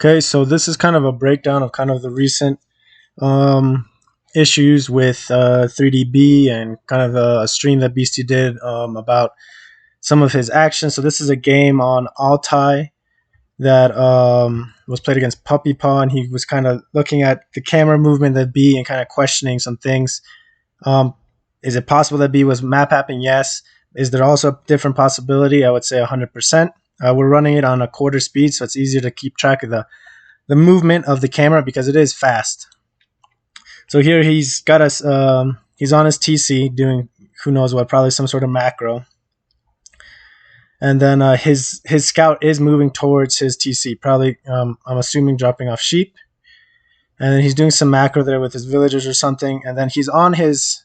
Okay, so this is kind of a breakdown of kind of the recent um, issues with 3DB and kind of a stream that Beasty did about some of his actions. So this is a game on Altai that was played against Puppy Paw, and he was kind of looking at the camera movement that B and kind of questioning some things. Um, is it possible that B was map hacking? Yes. Is there also a different possibility? I would say 100%. We're running it on a quarter speed, so it's easier to keep track of the movement of the camera because it is fast. So here he's got us. He's on his TC doing who knows what, probably some sort of macro, and then his scout is moving towards his TC, probably I'm assuming dropping off sheep, and then he's doing some macro there with his villagers or something, and then he's on his.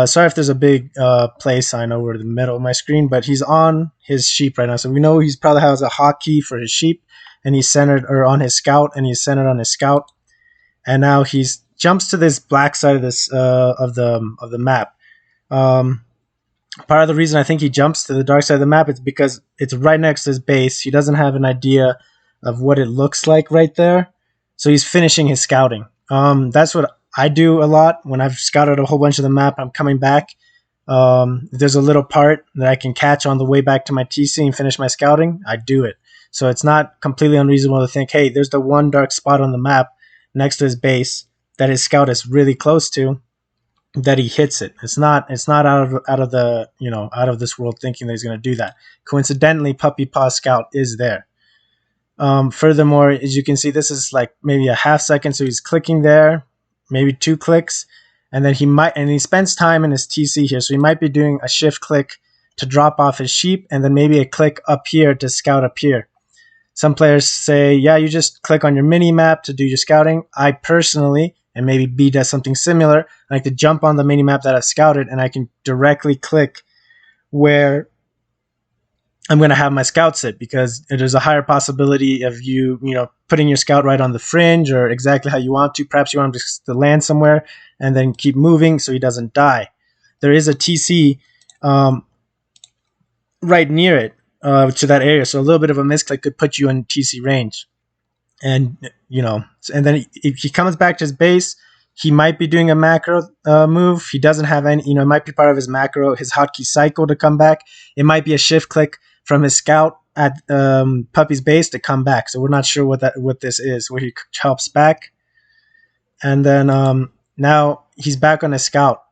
Sorry if there's a big play sign over the middle of my screen, but he's on his sheep right now, so we know he's probably has a hotkey for his sheep, and he's centered or on his scout, and he's centered on his scout, and now he's jumps to this black side of this of the map. Part of the reason I think he jumps to the dark side of the map is because it's right next to his base. He doesn't have an idea of what it looks like right there, so he's finishing his scouting. That's what I do a lot when I've scouted a whole bunch of the map. I'm coming back. If there's a little part that I can catch on the way back to my TC and finish my scouting, I do it. So it's not completely unreasonable to think, hey, there's the one dark spot on the map next to his base that his scout is really close to, that he hits it. It's not out of the out of this world thinking that he's going to do that. Coincidentally, Puppy Paw scout is there. Furthermore, as you can see, this is like maybe a half second, so he's clicking there, maybe 2 clicks, and then he spends time in his TC here, so he might be doing a shift click to drop off his sheep, and then maybe a click up here to scout up here. Some players say, yeah, you just click on your mini map to do your scouting. I personally, and maybe B does something similar, I like to jump on the mini map that I've scouted, and I can directly click where I'm going to have my scout sit, because there's a higher possibility of you putting your scout right on the fringe or exactly how you want to. Perhaps you want him to land somewhere and then keep moving so he doesn't die. There is a TC right near it to that area, so a little bit of a misclick could put you in TC range. And and then if he comes back to his base, he might be doing a macro move. He doesn't have any, it might be part of his macro, his hotkey cycle to come back. It might be a shift click from his scout at Puppy's base to come back. So we're not sure what this is, where he chops back. And then now he's back on his scout.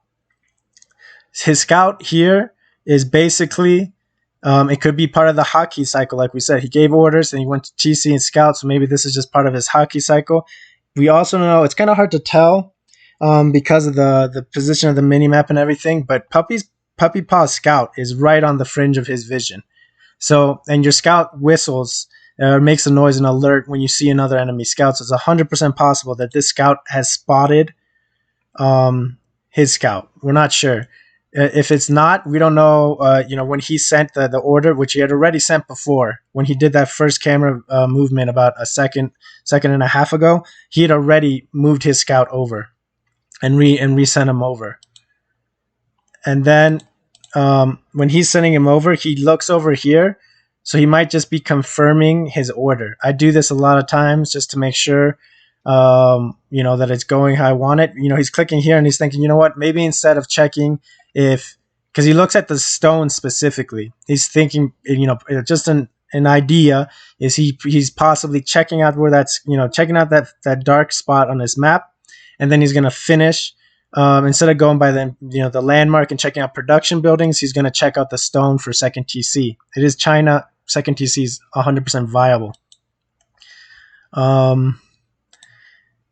His scout here is basically, it could be part of the hotkey cycle, like we said. He gave orders and he went to TC and scout, so maybe this is just part of his hotkey cycle. We also know it's kind of hard to tell because of the position of the mini-map and everything, but Puppy Paw's scout is right on the fringe of his vision. So, and your scout whistles or makes a noise and alert when you see another enemy scout. So it's 100% possible that this scout has spotted his scout. We're not sure. If it's not, we don't know. When he sent the order, which he had already sent before, when he did that first camera movement about a second and a half ago, he had already moved his scout over and resent him over. And then when he's sending him over, he looks over here, so he might just be confirming his order. I do this a lot of times just to make sure that it's going how I want it. He's clicking here and he's thinking, you know what, maybe instead of checking because he looks at the stone specifically, he's thinking, just an idea is he's possibly checking out where that's, checking out that dark spot on his map, and then he's going to finish. Instead of going by the landmark and checking out production buildings, he's going to check out the stone for second TC. It is China. Second TC is 100% viable.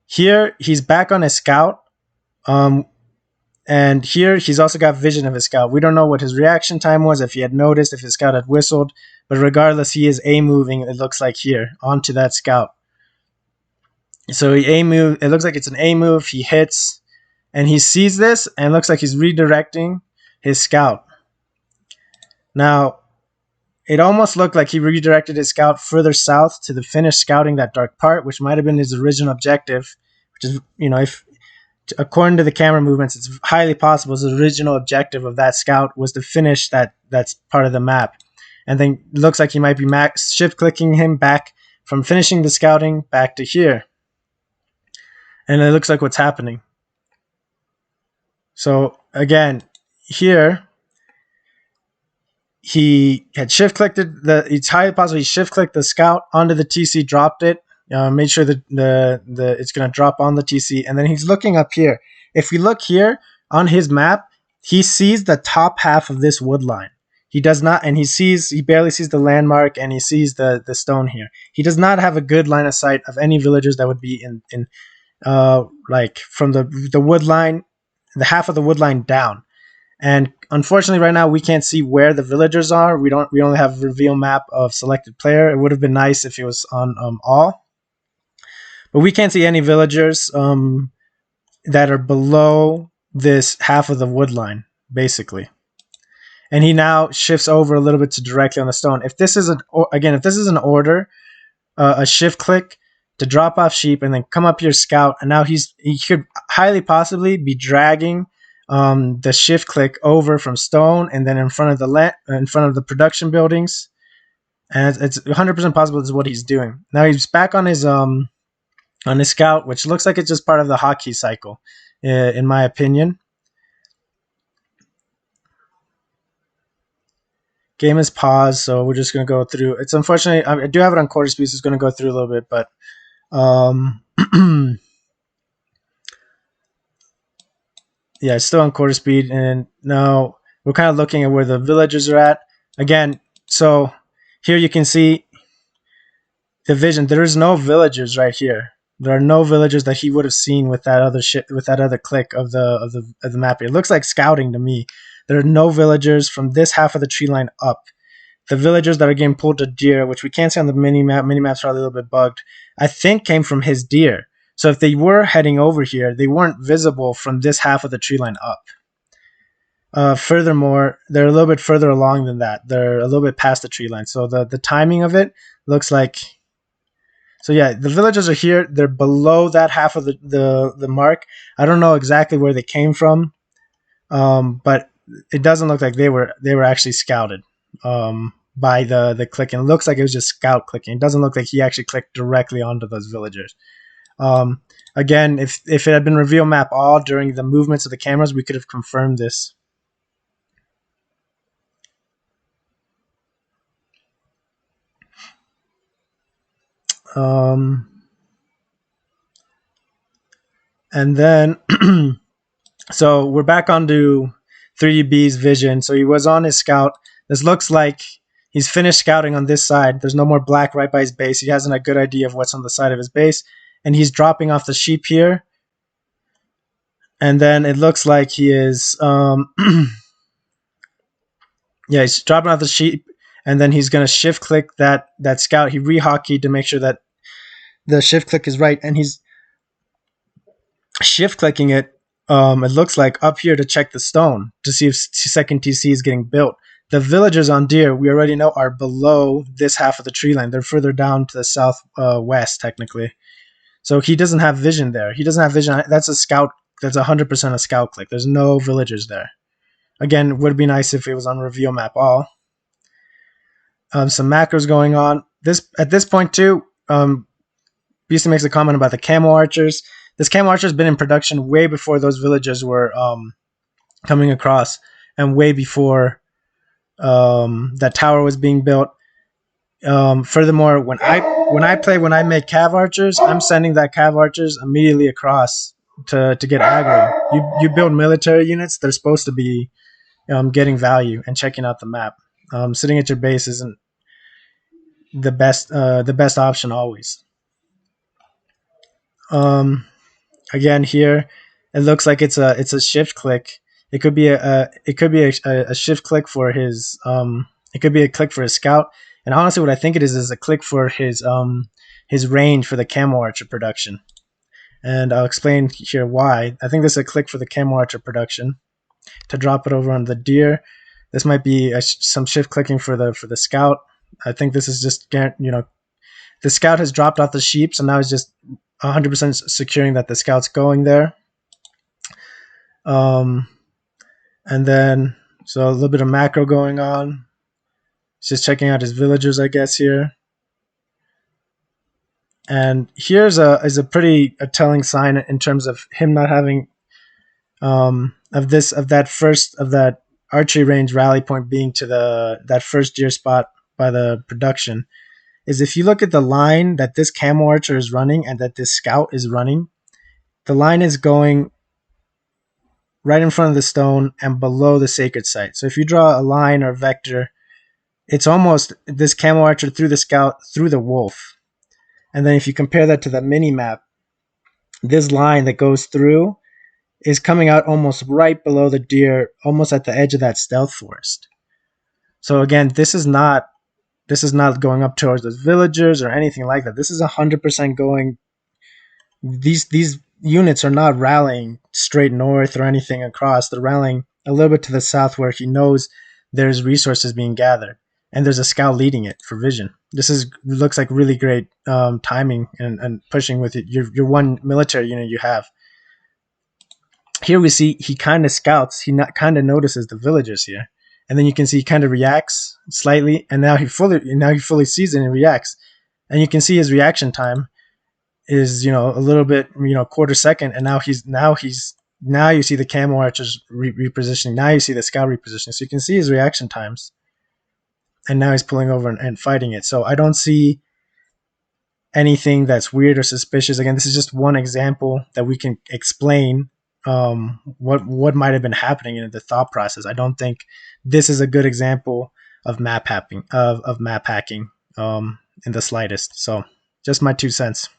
Here he's back on his scout. And here he's also got vision of his scout. We don't know what his reaction time was, if he had noticed, if his scout had whistled, but regardless, he is A moving, it looks like here, onto that scout. So he A move, it looks like it's an A move, he hits, and he sees this, and it looks like he's redirecting his scout. Now, it almost looked like he redirected his scout further south to finish scouting that dark part, which might have been his original objective, which is, if according to the camera movements, it's highly possible his original objective of that scout was to finish that's part of the map. And then it looks like he might be shift clicking him back from finishing the scouting back to here. And it looks like what's happening. So again, here he had shift clicked it's highly possible he shift clicked the scout onto the TC, dropped it, made sure that the it's going to drop on the TC, and then he's looking up here. If we look here on his map, he sees the top half of this wood line. He does not, and he barely sees the landmark, and he sees the stone here. He does not have a good line of sight of any villagers that would be in like from the wood line, the half of the wood line down. And unfortunately, right now we can't see where the villagers are. We only have a reveal map of selected player. It would have been nice if it was on all, but we can't see any villagers that are below this half of the wood line, basically. And he now shifts over a little bit to directly on the stone. If this is if this is an order, a shift click to drop off sheep and then come up your scout, and now he could highly possibly be dragging the shift click over from stone and then in front of the production buildings, and it's 100% possible this is what he's doing. Now he's back on his scout, which looks like it's just part of the hotkey cycle, in my opinion. Game is paused, so we're just going to go through. It's unfortunately, I do have it on quarter speed, so it's going to go through a little bit, but yeah, it's still on quarter speed, and now we're kind of looking at where the villagers are at. Again, so here you can see the vision. There is no villagers right here. There are no villagers that he would have seen with that other click of the map. It looks like scouting to me. There are no villagers from this half of the tree line up. The villagers that are getting pulled to deer, which we can't see on the mini-map. Mini-map's probably a little bit bugged, I think came from his deer. So if they were heading over here, they weren't visible from this half of the tree line up. Furthermore, they're a little bit further along than that. They're a little bit past the tree line. So the timing of it looks like... So yeah, the villagers are here. They're below that half of the mark. I don't know exactly where they came from, but it doesn't look like they were actually scouted by the click. And it looks like it was just scout clicking. It doesn't look like he actually clicked directly onto those villagers. Again, if it had been reveal map all during the movements of the cameras, we could have confirmed this. And then, so we're back onto 3DB's vision. So he was on his scout. This looks like he's finished scouting on this side. There's no more black right by his base. He has a good idea of what's on the side of his base. And he's dropping off the sheep here. And then it looks like he is... yeah, he's dropping off the sheep. And then he's going to shift click that scout. He re-hotkeeyed to make sure that the shift click is right. And he's shift clicking it. It looks like up here to check the stone to see if second TC is getting built. The villagers on deer, we already know, are below this half of the tree line. They're further down to the southwest, technically. So he doesn't have vision there. He doesn't have vision. That's a scout. That's 100% a scout click. There's no villagers there. Again, it would be nice if it was on reveal map all. Some macros going on. At this point too, Beasty makes a comment about the camo archers. This camo archer has been in production way before those villagers were coming across, and way before that tower was being built. Furthermore, when I make cav archers, I'm sending that cav archers immediately across to get aggro. You build military units, they're supposed to be getting value and checking out the map. Sitting at your base isn't the best option always. Again, here it looks like it's a shift click. It could be a shift click for his it could be a click for his scout. And honestly, what I think it is a click for his range for the camo archer production. And I'll explain here why. I think this is a click for the camo archer production to drop it over on the deer. This might be some shift clicking for the scout. I think this is just, the scout has dropped off the sheep, so now he's just 100% securing that the scout's going there. And then, so a little bit of macro going on. He's just checking out his villagers, I guess, here. And here's a pretty a telling sign in terms of him not having of that archery range rally point being to the that first deer spot by the production, is if you look at the line that this camo archer is running and that this scout is running, the line is going right in front of the stone and below the sacred site. So if you draw a line or vector, it's almost this camo archer through the scout through the wolf. And then if you compare that to the mini map, this line that goes through is coming out almost right below the deer, almost at the edge of that stealth forest. So again, this is not going up towards those villagers or anything like that. This is 100% going. These units are not rallying straight north or anything across. They're rallying a little bit to the south where he knows there's resources being gathered, and there's a scout leading it for vision. This is looks like really great timing and pushing with it. Your one military unit you have. Here we see he kind of scouts. He not kind of notices the villagers here, and then you can see he kind of reacts slightly, and now he fully sees it and reacts, and you can see his reaction time is a little bit quarter second, and now you see the camo archers repositioning. Now you see the scout repositioning, so you can see his reaction times, and now he's pulling over and fighting it. So I don't see anything that's weird or suspicious. Again, this is just one example that we can explain what might have been happening in the thought process. I don't think this is a good example of map hacking in the slightest. So just my 2 cents.